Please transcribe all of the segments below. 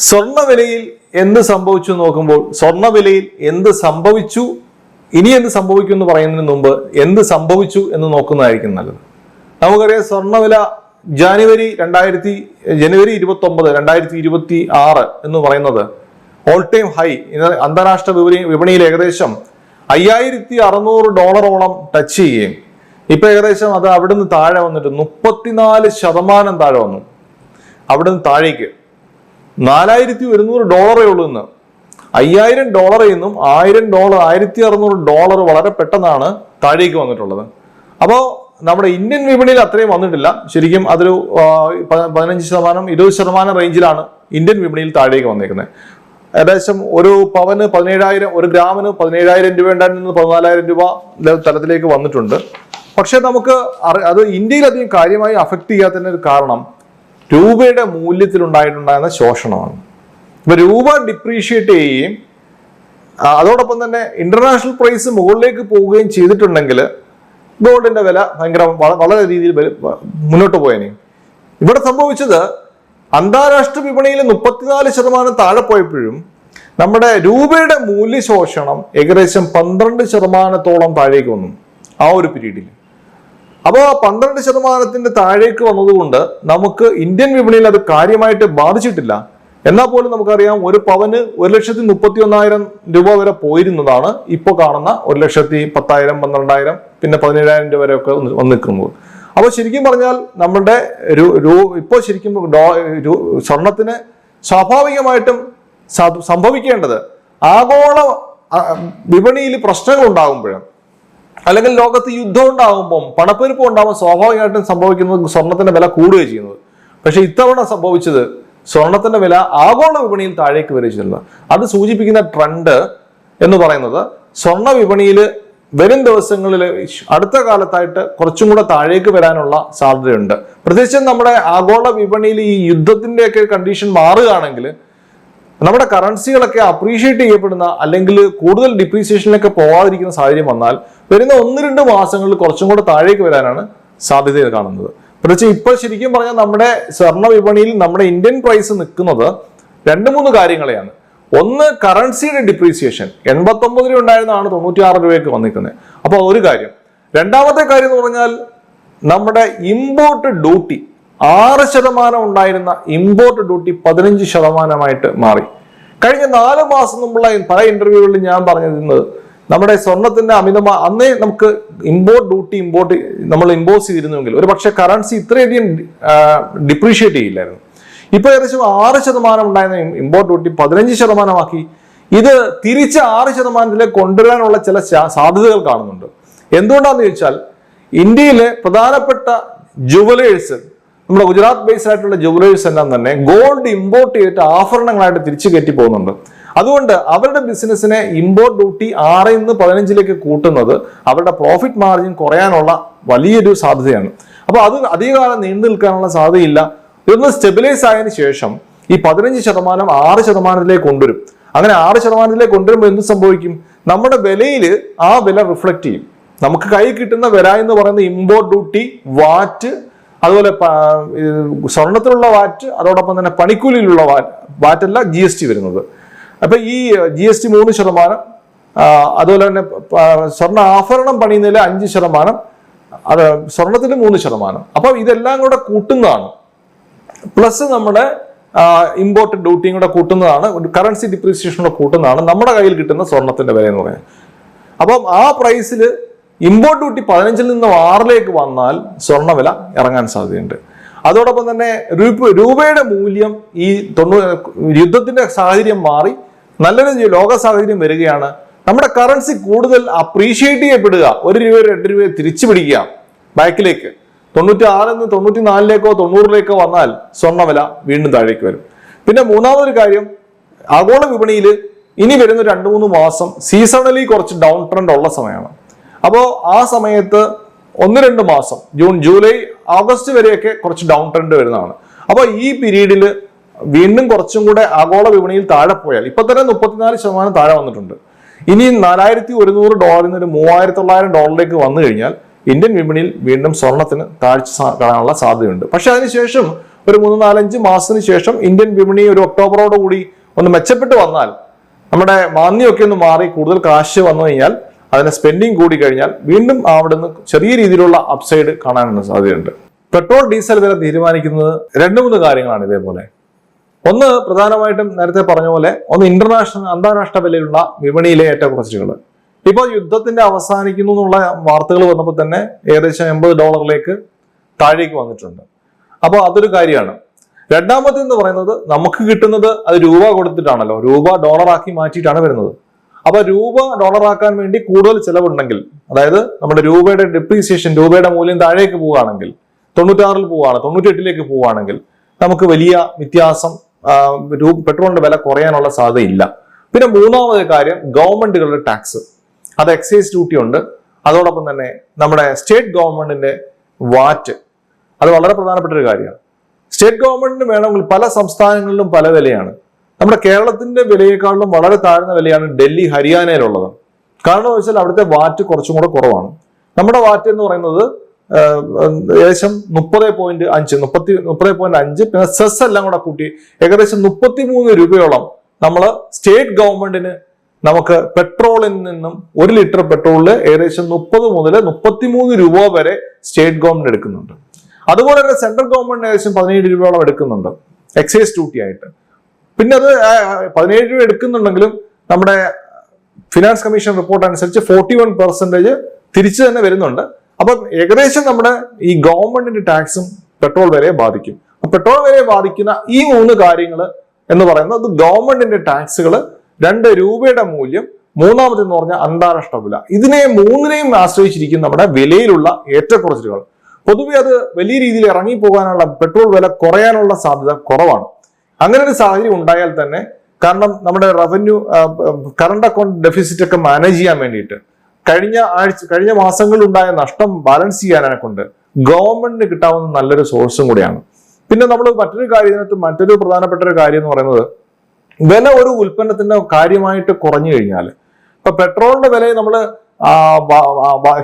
സ്വർണ്ണവിലയിൽ എന്ത് സംഭവിച്ചു നോക്കുമ്പോൾ സ്വർണ്ണവിലയിൽ എന്ത് സംഭവിച്ചു, ഇനി എന്ത് സംഭവിക്കും എന്ന് പറയുന്നതിന് മുമ്പ് എന്ത് സംഭവിച്ചു എന്ന് നോക്കുന്നതായിരിക്കും നല്ലത്. നമുക്കറിയാം, സ്വർണ്ണവില ജനുവരി 2026 എന്ന് പറയുന്നത് ഓൾ ടൈം ഹൈ. അന്താരാഷ്ട്ര വിപണിയിൽ ഏകദേശം $5600 ടച്ച് ചെയ്യുകയും ഇപ്പൊ ഏകദേശം അത് അവിടുന്ന് താഴെ വന്നിട്ട് 34% താഴെ വന്നു. അവിടുന്ന് താഴേക്ക് $4100 ഉള്ളൂ. ഇന്ന് $5000 നിന്നും $1600 വളരെ പെട്ടെന്നാണ് താഴേക്ക് വന്നിട്ടുള്ളത്. അപ്പോൾ നമ്മുടെ ഇന്ത്യൻ വിപണിയിൽ അത്രയും വന്നിട്ടില്ല. ശരിക്കും അതൊരു 15% 20% റേഞ്ചിലാണ് ഇന്ത്യൻ വിപണിയിൽ താഴേക്ക് വന്നേക്കുന്നത്. ഏകദേശം ഒരു പവന് 17,000, ഒരു ഗ്രാമിന് 17,000 രൂപ ഉണ്ടായിരുന്ന നിന്ന് 14,000 രൂപ തലത്തിലേക്ക് വന്നിട്ടുണ്ട്. പക്ഷെ നമുക്ക് അത് ഇന്ത്യയിൽ അധികം കാര്യമായി അഫക്ട് ചെയ്യാത്തതിന് ഒരു കാരണം രൂപയുടെ മൂല്യത്തിൽ ഉണ്ടായിട്ടുണ്ടായിരുന്ന ശോഷണമാണ്. ഇപ്പൊ രൂപ ഡിപ്രീഷിയേറ്റ് ചെയ്യുകയും അതോടൊപ്പം തന്നെ ഇന്റർനാഷണൽ പ്രൈസ് മുകളിലേക്ക് പോവുകയും ചെയ്തിട്ടുണ്ടെങ്കിൽ ഗോൾഡിന്റെ വില വളരെ രീതിയിൽ മുന്നോട്ട് പോയേനെ. ഇവിടെ സംഭവിച്ചത് അന്താരാഷ്ട്ര വിപണിയിൽ 34% താഴെ പോയപ്പോഴും നമ്മുടെ രൂപയുടെ മൂല്യശോഷണം ഏകദേശം 12% താഴേക്ക് വന്നു ആ ഒരു പീരീഡിൽ. അപ്പോൾ 12% താഴേക്ക് വന്നതുകൊണ്ട് നമുക്ക് ഇന്ത്യൻ വിപണിയിൽ അത് കാര്യമായിട്ട് ബാധിച്ചിട്ടില്ല. എന്നാൽ പോലും നമുക്കറിയാം, ഒരു പവന് 1,31,000 രൂപ വരെ പോയിരുന്നതാണ് ഇപ്പോൾ കാണുന്ന 1,10,000, 12,000, പിന്നെ 17,000 രൂപ വരെ ഒക്കെ വന്നു നിൽക്കുന്നത്. അപ്പോൾ ശരിക്കും പറഞ്ഞാൽ നമ്മുടെ ഇപ്പോൾ ശരിക്കും സ്വർണത്തിന് സ്വാഭാവികമായിട്ടും സംഭവിക്കേണ്ടത് ആഗോള വിപണിയിൽ പ്രശ്നങ്ങൾ ഉണ്ടാകുമ്പോഴും അല്ലെങ്കിൽ ലോകത്ത് യുദ്ധം ഉണ്ടാകുമ്പോൾ പണപ്പെരുപ്പം ഉണ്ടാകുമ്പോൾ സ്വാഭാവികമായിട്ടും സംഭവിക്കുന്നത് സ്വർണത്തിന്റെ വില കൂടുകയാണ് ചെയ്യുന്നത്. പക്ഷെ ഇത്തവണ സംഭവിച്ചത് സ്വർണത്തിന്റെ വില ആഗോള വിപണിയിൽ താഴേക്ക് വരിച്ചിട്ടുള്ളത്. അത് സൂചിപ്പിക്കുന്ന ട്രെൻഡ് എന്ന് പറയുന്നത് സ്വർണ്ണ വിപണിയിൽ വരും ദിവസങ്ങളിൽ അടുത്ത കാലത്തായിട്ട് കുറച്ചും കൂടെ താഴേക്ക് വരാനുള്ള സാധ്യതയുണ്ട്. പ്രത്യേകിച്ചും നമ്മുടെ ആഗോള വിപണിയിൽ ഈ യുദ്ധത്തിന്റെയൊക്കെ കണ്ടീഷൻ മാറുകയാണെങ്കിൽ നമ്മുടെ കറൻസികളൊക്കെ അപ്രീഷിയേറ്റ് ചെയ്യപ്പെടുന്ന അല്ലെങ്കിൽ കൂടുതൽ ഡിപ്രീസിയേഷനിലൊക്കെ പോകാതിരിക്കുന്ന സാഹചര്യം വന്നാൽ വരുന്ന 1-2 മാസങ്ങളിൽ കുറച്ചും കൂടെ താഴേക്ക് വരാനാണ് സാധ്യത കാണുന്നത്. പ്രത്യേകിച്ച് ഇപ്പോൾ ശരിക്കും പറഞ്ഞാൽ നമ്മുടെ സ്വർണ്ണ വിപണിയിൽ നമ്മുടെ ഇന്ത്യൻ പ്രൈസ് നിൽക്കുന്നത് 2-3 കാര്യങ്ങളെയാണ്. ഒന്ന്, കറൻസിയുടെ ഡിപ്രീസിയേഷൻ. 89 രൂപ ഉണ്ടായിരുന്നതാണ് 96 രൂപയ്ക്ക് വന്നിരിക്കുന്നത്. അപ്പോൾ ഒരു കാര്യം. രണ്ടാമത്തെ കാര്യം എന്ന് പറഞ്ഞാൽ നമ്മുടെ ഇമ്പോർട്ട് ഡ്യൂട്ടി 6% ഉണ്ടായിരുന്ന ഇമ്പോർട്ട് ഡ്യൂട്ടി 15% മാറി. കഴിഞ്ഞ 4 മാസം മുമ്പുള്ള പല ഇന്റർവ്യൂകളിൽ ഞാൻ പറഞ്ഞിരുന്നത് നമ്മുടെ സ്വർണത്തിന്റെ അന്നേ നമുക്ക് ഇമ്പോർട്ട് ഡ്യൂട്ടി നമ്മൾ ഇമ്പോസ് ചെയ്തിരുന്നുവെങ്കിൽ ഒരു പക്ഷെ കറൻസി ഇത്രയധികം ഡിപ്രീഷിയേറ്റ് ചെയ്യില്ലായിരുന്നു. ഇപ്പൊ ഏകദേശം 6% ഉണ്ടായിരുന്ന ഇമ്പോർട്ട് ഡ്യൂട്ടി 15% ഇത് തിരിച്ച് 6% കൊണ്ടുവരാനുള്ള ചില സാധ്യതകൾ കാണുന്നുണ്ട്. എന്തുകൊണ്ടാന്ന് ചോദിച്ചാൽ ഇന്ത്യയിലെ പ്രധാനപ്പെട്ട ജുവലേഴ്സ്, നമ്മുടെ ഗുജറാത്ത് ബേസ്ഡ് ആയിട്ടുള്ള ജുവലേഴ്സ് എല്ലാം തന്നെ ഗോൾഡ് ഇമ്പോർട്ട് ചെയ്തിട്ട് ആഭരണങ്ങളായിട്ട് തിരിച്ചു കയറ്റി പോകുന്നുണ്ട്. അതുകൊണ്ട് അവരുടെ ബിസിനസ്സിനെ ഇമ്പോർട്ട് ഡ്യൂട്ടി 6 നിന്ന് 15 കൂട്ടുന്നത് അവരുടെ പ്രോഫിറ്റ് മാർജിൻ കുറയാനുള്ള വലിയൊരു സാധ്യതയാണ്. അപ്പോൾ അത് അധികകാലം നീണ്ടു നിൽക്കാനുള്ള സാധ്യതയില്ല. ഇതൊന്ന് സ്റ്റെബിലൈസ് ആയതിനു ശേഷം ഈ 15% 6% കൊണ്ടുവരും. അങ്ങനെ 6% കൊണ്ടുവരുമ്പോൾ എന്ത് സംഭവിക്കും? നമ്മുടെ വിലയിൽ ആ വില റിഫ്ലക്ട് ചെയ്യും. നമുക്ക് കൈ കിട്ടുന്ന വില എന്ന് പറയുന്ന ഇമ്പോർട്ട് ഡ്യൂട്ടി, വാറ്റ്, അതുപോലെ സ്വർണത്തിലുള്ള വാറ്റ്, അതോടൊപ്പം തന്നെ പണിക്കൂലിയിലുള്ള വാറ്റല്ല GST വരുന്നത്. അപ്പൊ ഈ GST 3%, അതുപോലെ തന്നെ സ്വർണ്ണ ആഭരണം പണിയുന്നതിൽ 5%, അത് സ്വർണത്തിൽ 3%. അപ്പൊ ഇതെല്ലാം കൂടെ കൂട്ടുന്നതാണ്. പ്ലസ് നമ്മുടെ ഇമ്പോർട്ട് ഡ്യൂട്ടിയും കൂടെ കൂട്ടുന്നതാണ്, കറൻസി ഡിപ്രീസിയേഷൻ കൂടെ കൂട്ടുന്നതാണ് നമ്മുടെ കയ്യിൽ കിട്ടുന്ന സ്വർണത്തിന്റെ വില എന്ന് പറയുന്നത്. അപ്പം ആ പ്രൈസിൽ ഇമ്പോർട്ട് ഡ്യൂട്ടി 15 നിന്ന് 6 വന്നാൽ സ്വർണ്ണ വില ഇറങ്ങാൻ സാധ്യതയുണ്ട്. അതോടൊപ്പം തന്നെ രൂപയുടെ മൂല്യം ഈ യുദ്ധത്തിന്റെ സാഹചര്യം മാറി നല്ലൊരു ലോക സാഹചര്യം വരികയാണ്. നമ്മുടെ കറൻസി കൂടുതൽ അപ്രീഷിയേറ്റ് ചെയ്യപ്പെടുക, 1 രൂപ 2 രൂപ തിരിച്ചു പിടിക്കുക ബാക്കിലേക്ക്. 96 നിന്ന് 94 90 വന്നാൽ സ്വർണ്ണവില വീണ്ടും താഴേക്ക് വരും. പിന്നെ മൂന്നാമതൊരു കാര്യം, ആഗോള വിപണിയിൽ ഇനി വരുന്ന 2-3 മാസം സീസണലി കുറച്ച് ഡൗൺ ട്രെൻഡ് ഉള്ള സമയമാണ്. അപ്പോൾ ആ സമയത്ത് 1-2 മാസം, ജൂൺ, ജൂലൈ, ഓഗസ്റ്റ് വരെയൊക്കെ കുറച്ച് ഡൗൺ ട്രെൻഡ് വരുന്നതാണ്. അപ്പോൾ ഈ പീരീഡിൽ വീണ്ടും കുറച്ചും കൂടെ ആഗോള വിപണിയിൽ താഴെ പോയാൽ, ഇപ്പൊ തന്നെ 34% താഴെ വന്നിട്ടുണ്ട്. ഇനി $4,100 നിന്ന് $3,900 വന്നു കഴിഞ്ഞാൽ ഇന്ത്യൻ വിപണിയിൽ വീണ്ടും സ്വർണത്തിന് താഴ്ച കാണാനുള്ള സാധ്യതയുണ്ട്. പക്ഷെ അതിനുശേഷം ഒരു 3-4-5 മാസത്തിന് ശേഷം ഇന്ത്യൻ വിപണി ഒരു ഒക്ടോബറോട് കൂടി ഒന്ന് മെച്ചപ്പെട്ട് വന്നാൽ, നമ്മുടെ മാന്ദ്യമൊക്കെ ഒന്ന് മാറി കൂടുതൽ കാശ് വന്നു കഴിഞ്ഞാൽ, അതിന് സ്പെൻഡിങ് കൂടി കഴിഞ്ഞാൽ വീണ്ടും അവിടെ നിന്ന് ചെറിയ രീതിയിലുള്ള അപ്സൈഡ് കാണാനുള്ള സാധ്യതയുണ്ട്. പെട്രോൾ ഡീസൽ വില തീരുമാനിക്കുന്നത് 2-3 കാര്യങ്ങളാണ് ഇതേപോലെ. ഒന്ന് പ്രധാനമായിട്ടും നേരത്തെ പറഞ്ഞ പോലെ അന്താരാഷ്ട്ര വിലയിലുള്ള വിപണിയിലെ ഏറ്റക്കുറച്ചിലുകൾ. ഇപ്പോൾ യുദ്ധത്തിന്റെ അവസാനിക്കുന്നു എന്നുള്ള വാർത്തകൾ വന്നപ്പോൾ തന്നെ ഏകദേശം $80 താഴേക്ക് വന്നിട്ടുണ്ട്. അപ്പോൾ അതൊരു കാര്യമാണ്. രണ്ടാമത്തെ എന്ന് പറയുന്നത്, നമുക്ക് കിട്ടുന്നത് അത് രൂപ കൊടുത്തിട്ടാണല്ലോ, രൂപ ഡോളറാക്കി മാറ്റിയിട്ടാണ് വരുന്നത്. അപ്പൊ രൂപ ഡോളറാക്കാൻ വേണ്ടി കൂടുതൽ ചെലവുണ്ടെങ്കിൽ, അതായത് നമ്മുടെ രൂപയുടെ ഡിപ്രീസിയേഷൻ, രൂപയുടെ മൂല്യം താഴേക്ക് പോവുകയാണെങ്കിൽ, 96 പോവുകയാണ്, 98 പോവുകയാണെങ്കിൽ നമുക്ക് വലിയ വ്യത്യാസം, പെട്രോളിന്റെ വില കുറയാനുള്ള സാധ്യതയില്ല. പിന്നെ മൂന്നാമത്തെ കാര്യം, ഗവൺമെന്റുകളുടെ ടാക്സ്, അത് എക്സൈസ് ഡ്യൂട്ടി ഉണ്ട്. അതോടൊപ്പം തന്നെ നമ്മുടെ സ്റ്റേറ്റ് ഗവൺമെന്റിന്റെ വാറ്റ്, അത് വളരെ പ്രധാനപ്പെട്ട ഒരു കാര്യമാണ്. സ്റ്റേറ്റ് ഗവൺമെന്റിന് വേണമെങ്കിൽ പല സംസ്ഥാനങ്ങളിലും പല വിലയാണ്. നമ്മുടെ കേരളത്തിന്റെ വിലയേക്കാളും വളരെ താഴ്ന്ന വിലയാണ് ഡൽഹി, ഹരിയാനയിലുള്ളത്. കാരണം എന്ന് വെച്ചാൽ അവിടുത്തെ വാറ്റ് കുറച്ചും കൂടെ കുറവാണ്. നമ്മുടെ വാറ്റ് എന്ന് പറയുന്നത് ഏകദേശം 30.5, പിന്നെ സെസ് എല്ലാം കൂടെ കൂട്ടി ഏകദേശം 33 രൂപയോളം നമ്മൾ സ്റ്റേറ്റ് ഗവൺമെന്റിന് നമുക്ക് പെട്രോളിൽ നിന്നും 1 ലിറ്റർ പെട്രോളിൽ ഏകദേശം 30 മുതൽ 33 രൂപ വരെ സ്റ്റേറ്റ് ഗവൺമെന്റ് എടുക്കുന്നുണ്ട്. അതുപോലെ തന്നെ സെൻട്രൽ ഗവൺമെന്റ് ഏകദേശം 17 രൂപയോളം എടുക്കുന്നുണ്ട് എക്സൈസ് ഡ്യൂട്ടി ആയിട്ട്. പിന്നെ അത് 17 രൂപ എടുക്കുന്നുണ്ടെങ്കിലും നമ്മുടെ ഫിനാൻസ് കമ്മീഷൻ റിപ്പോർട്ട് അനുസരിച്ച് 41% തിരിച്ചു തന്നെ വരുന്നുണ്ട്. അപ്പം ഏകദേശം നമ്മുടെ ഈ ഗവൺമെന്റിന്റെ ടാക്സും പെട്രോൾ വിലയെ ബാധിക്കും. പെട്രോൾ വിലയെ ബാധിക്കുന്ന ഈ 3 കാര്യങ്ങൾ എന്ന് പറയുന്നത് ഗവൺമെന്റിന്റെ ടാക്സുകൾ, 2 രൂപയുടെ മൂല്യം, മൂന്നാമതെന്ന് പറഞ്ഞാൽ അന്താരാഷ്ട്ര വില. ഇതിനെ 3നെയും ആശ്രയിച്ചിരിക്കും നമ്മുടെ വിലയിലുള്ള ഏറ്റക്കുറച്ചിലുകൾ. പൊതുവെ അത് വലിയ രീതിയിൽ ഇറങ്ങിപ്പോകാനുള്ള, പെട്രോൾ വില കുറയാനുള്ള സാധ്യത കുറവാണ്. അങ്ങനെ ഒരു സാഹചര്യം ഉണ്ടായാൽ തന്നെ, കാരണം നമ്മുടെ റവന്യൂ കറണ്ട് അക്കൗണ്ട് ഡെഫിസിറ്റ് ഒക്കെ മാനേജ് ചെയ്യാൻ വേണ്ടിയിട്ട് കഴിഞ്ഞ മാസങ്ങളിൽ ഉണ്ടായ നഷ്ടം ബാലൻസ് ചെയ്യാനെ കൊണ്ട് ഗവൺമെന്റിന് കിട്ടാവുന്ന നല്ലൊരു സോഴ്സും കൂടിയാണ്. പിന്നെ നമ്മൾ മറ്റൊരു പ്രധാനപ്പെട്ട ഒരു കാര്യം എന്ന് പറയുന്നത്, വില ഒരു ഉൽപ്പന്നത്തിന്റെ കാര്യമായിട്ട് കുറഞ്ഞു കഴിഞ്ഞാൽ, ഇപ്പൊ പെട്രോളിന്റെ വില നമ്മൾ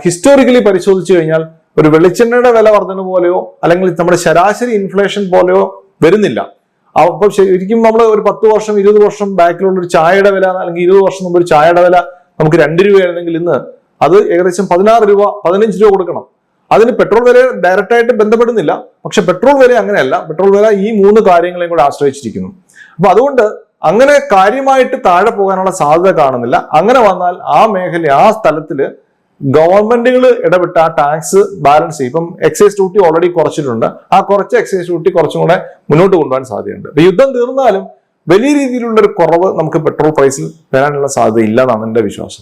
ഹിസ്റ്റോറിക്കലി പരിശോധിച്ചു കഴിഞ്ഞാൽ ഒരു വെളിച്ചെണ്ണയുടെ വില വർധന പോലെയോ അല്ലെങ്കിൽ നമ്മുടെ ശരാശരി ഇൻഫ്ലേഷൻ പോലെയോ വരുന്നില്ല. അപ്പൊ ശരിക്കും നമ്മൾ ഒരു 10 വർഷം 20 വർഷം ബാക്കിലുള്ള ഒരു ചായയുടെ വില, അല്ലെങ്കിൽ 20 വർഷം മുമ്പ് ഒരു ചായയുടെ വില നമുക്ക് 2 രൂപയായിരുന്നെങ്കിൽ ഇന്ന് അത് ഏകദേശം 16 രൂപ 15 രൂപ കൊടുക്കണം. അതിന് പെട്രോൾ വില ഡയറക്റ്റ് ആയിട്ട് ബന്ധപ്പെടുന്നില്ല. പക്ഷെ പെട്രോൾ വില അങ്ങനെയല്ല. പെട്രോൾ വില ഈ 3 കാര്യങ്ങളെയും കൂടെ ആശ്രയിച്ചിരിക്കുന്നു. അപ്പൊ അതുകൊണ്ട് അങ്ങനെ കാര്യമായിട്ട് താഴെ പോകാനുള്ള സാധ്യത കാണുന്നില്ല. അങ്ങനെ വന്നാൽ ആ മേഖല, ആ സ്ഥലത്തില് ഗവൺമെന്റുകൾ ഇടപെട്ട് ആ ടാക്സ് ബാലൻസ് ചെയ്യും. ഇപ്പം എക്സൈസ് ഡ്യൂട്ടി ഓൾറെഡി കുറച്ചിട്ടുണ്ട്. ആ കുറച്ച് എക്സൈസ് ഡ്യൂട്ടി കുറച്ചും കൂടെ മുന്നോട്ട് കൊണ്ടുപോകാൻ സാധ്യതയുണ്ട്. യുദ്ധം തീർന്നാലും വലിയ രീതിയിലുള്ള ഒരു കുറവ് നമുക്ക് പെട്രോൾ പ്രൈസിൽ വരാനുള്ള സാധ്യത ഇല്ല എന്നാണ് എന്റെ വിശ്വാസം.